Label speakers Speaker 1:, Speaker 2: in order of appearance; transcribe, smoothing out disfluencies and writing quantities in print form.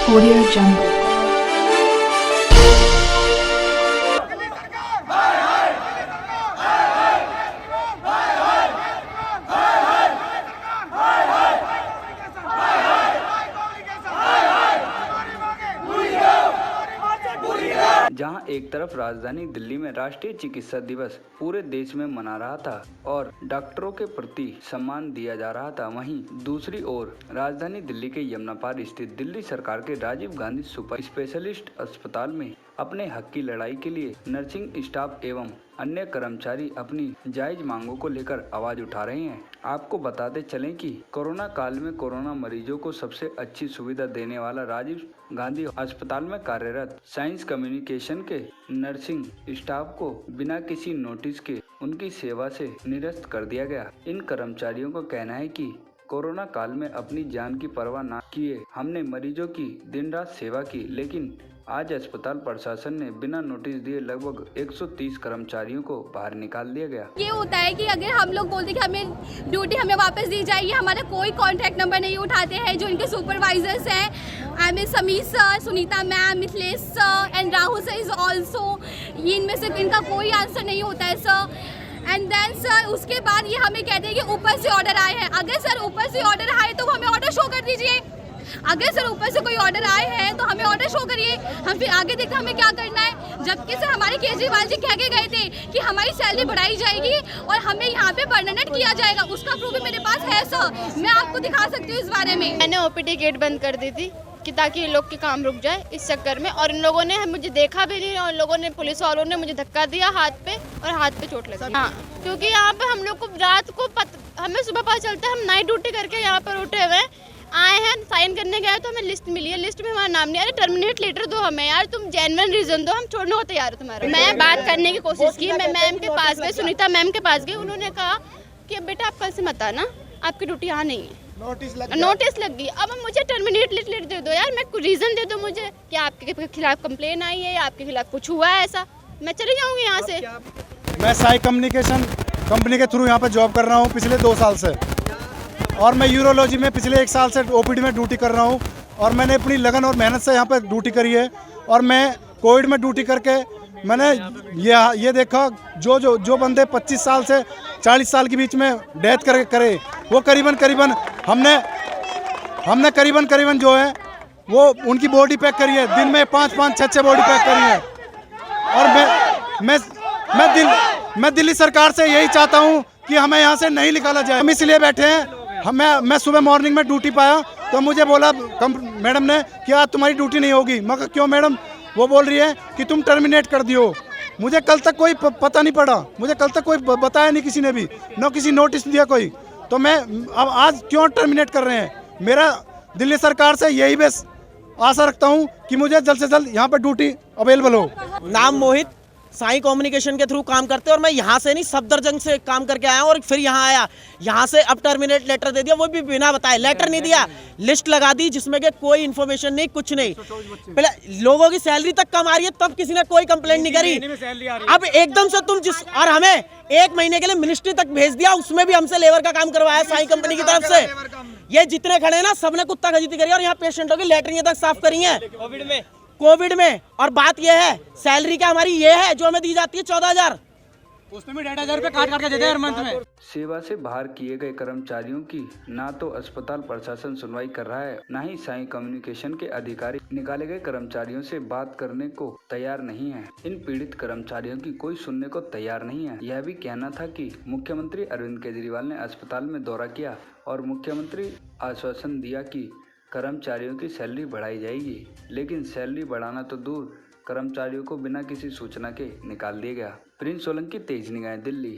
Speaker 1: Audio Jungle.
Speaker 2: जहां एक तरफ राजधानी दिल्ली में राष्ट्रीय चिकित्सा दिवस पूरे देश में मना रहा था और डॉक्टरों के प्रति सम्मान दिया जा रहा था, वहीं दूसरी ओर राजधानी दिल्ली के यमुना पार स्थित दिल्ली सरकार के राजीव गांधी सुपर स्पेशलिस्ट अस्पताल में अपने हक की लड़ाई के लिए नर्सिंग स्टाफ एवं अन्य कर्मचारी अपनी जायज मांगों को लेकर आवाज उठा रहे हैं। आपको बताते चलें कि कोरोना काल में कोरोना मरीजों को सबसे अच्छी सुविधा देने वाला राजीव गांधी अस्पताल में कार्यरत साइंस कम्युनिकेशन के नर्सिंग स्टाफ को बिना किसी नोटिस के उनकी सेवा से निरस्त कर दिया गया। इन कर्मचारियों का कहना है कि कोरोना काल में अपनी जान की परवाह न किए हमने मरीजों की दिन रात सेवा की, लेकिन आज अस्पताल प्रशासन ने बिना नोटिस दिए लगभग 130 कर्मचारियों को बाहर निकाल दिया गया।
Speaker 3: ये होता है कि अगर हम लोग बोलते कि हमें ड्यूटी हमें वापस दी जाएगी, हमारा कोई कॉन्टैक्ट नंबर नहीं उठाते हैं। जो इनके सुपरवाइजर्स हैं, MS Sameer sir, Sunita ma'am, Mithilesh sir and Rahul sir is also, इनमें से इनका कोई आंसर नहीं होता है सर। एंड देन सर उसके बाद ये हमें कहते हैं कि ऊपर से ऑर्डर आए हैं। अगर सर ऊपर से ऑर्डर आए तो हमें ऑर्डर शो कर दीजिए। अगर सर ऊपर से कोई ऑर्डर आए हैं तो हमें ऑर्डर शो करिए, हम फिर आगे देखते हमें क्या करना है। जबकि सर हमारे केजरीवाल जी कह के गए थे कि हमारी सैलरी बढ़ाई जाएगी और हमें यहाँ पे परमानेंट किया जाएगा। उसका प्रूफ भी मेरे पास है सर, मैं आपको दिखा सकती हूँ इस बारे में।
Speaker 4: मैंने OPD गेट बंद कर दी थी कि ताकि ये लोग के काम रुक जाए इस चक्कर में, और इन लोगों ने मुझे देखा भी नहीं और इन लोगों ने, पुलिस वालों ने मुझे धक्का दिया हाथ पे और हाथ पे चोट लगी। हाँ, क्योंकि यहाँ पे हम लोग को रात को हमें सुबह पता चलता है, हम नाइट ड्यूटी करके यहाँ पर उठे हुए आए हैं, साइन करने गए तो हमें लिस्ट मिली है, लिस्ट में हमारा नाम नहीं आ रहा। टर्मिनेट लेटर दो हमें यार, तुम जेन्युइन रीजन दो, हम छोड़ने को तैयार है तुम्हारा। मैं बात करने की कोशिश की, मैं मैम के पास गई, सुनीता मैम के पास गई, उन्होंने कहा कि अब बेटा आप कल से मत आना, आपकी ड्यूटी यहाँ नहीं है। नोटिस लग गई। अब मुझे टर्मिनेट लेटर दे दो यार, मैं कुछ रीजन दे दो मुझे कि आपके खिलाफ कंप्लेन आई है या आपके खिलाफ कुछ हुआ है ऐसा, मैं चली जाऊंगी यहाँ से।
Speaker 5: मैं साई कम्युनिकेशन कंपनी के थ्रू यहाँ पर जॉब कर रहा हूँ पिछले 2 साल से, और मैं यूरोलॉजी में पिछले 1 साल से OPD में ड्यूटी कर रहा हूँ। और मैंने अपनी लगन और मेहनत से यहाँ पर ड्यूटी करी है। और मैं कोविड में ड्यूटी करके मैंने ये देखा जो बंदे 25 साल से 40 साल के बीच में डेथ करे वो करीबन हमने करीबन जो है वो उनकी बॉडी पैक करी है। दिन में 5-5, 6-6 बॉडी पैक करी है। और मैं दिल्ली सरकार से यही चाहता हूँ कि हमें यहाँ से नहीं निकाला जाए। हम इसलिए बैठे हैं, मैं सुबह मॉर्निंग में ड्यूटी पाया तो मुझे बोला मैडम ने कि आज तुम्हारी ड्यूटी नहीं होगी। मैं क्यों मैडम? वो बोल रही है कि तुम टर्मिनेट कर दियो। मुझे कल तक कोई पता नहीं पड़ा, मुझे कल तक कोई बताया नहीं किसी ने भी, न किसी नोटिस दिया कोई। तो मैं अब आज क्यों टर्मिनेट कर रहे हैं? मेरा दिल्ली सरकार से यही बस आशा रखता हूँ कि मुझे जल्द से जल्द यहाँ पर ड्यूटी अवेलेबल हो।
Speaker 6: नाम मोहित, साई कम्युनिकेशन के थ्रू काम करते हैं और मैं यहाँ से नहीं सफदरजंग से काम करके आया हूँ और फिर यहाँ आया। यहाँ से अब टर्मिनेट लेटर दे दिया, वो भी बिना बताए। लेटर नहीं दिया, लिस्ट लगा दी जिसमें कि कोई इन्फॉर्मेशन नहीं, कुछ नहीं। पहले लोगों की सैलरी तक कम आ रही है तब किसी ने कोई कंप्लेंट नहीं करी। अब एकदम से तुम और हमें 1 महीने के लिए मिनिस्ट्री तक भेज दिया, उसमें भी हमसे लेबर का काम करवाया साई कंपनी की तरफ से। ये जितने खड़े ना सबने कुत्ता खजीदी करी और यहाँ पेशेंटों की लैट्रिन तक साफ करी है कोविड में। और बात यह है, सैलरी क्या हमारी ये है जो हमें दी जाती है 14,000,
Speaker 5: उसमें भी 1,500 रुपये काट के देते हैं हर मंथ में।
Speaker 2: सेवा से बाहर किए गए कर्मचारियों की ना तो अस्पताल प्रशासन सुनवाई कर रहा है, ना ही साई कम्युनिकेशन के अधिकारी निकाले गए कर्मचारियों से बात करने को तैयार नहीं है। इन पीड़ित कर्मचारियों की कोई सुनने को तैयार नहीं है। यह भी कहना था कि मुख्यमंत्री अरविंद केजरीवाल ने अस्पताल में दौरा किया और मुख्यमंत्री आश्वासन दिया कि कर्मचारियों की सैलरी बढ़ाई जाएगी, लेकिन सैलरी बढ़ाना तो दूर, कर्मचारियों को बिना किसी सूचना के निकाल दिया गया। प्रिंस सोलंकी, तेज निगाहें, दिल्ली।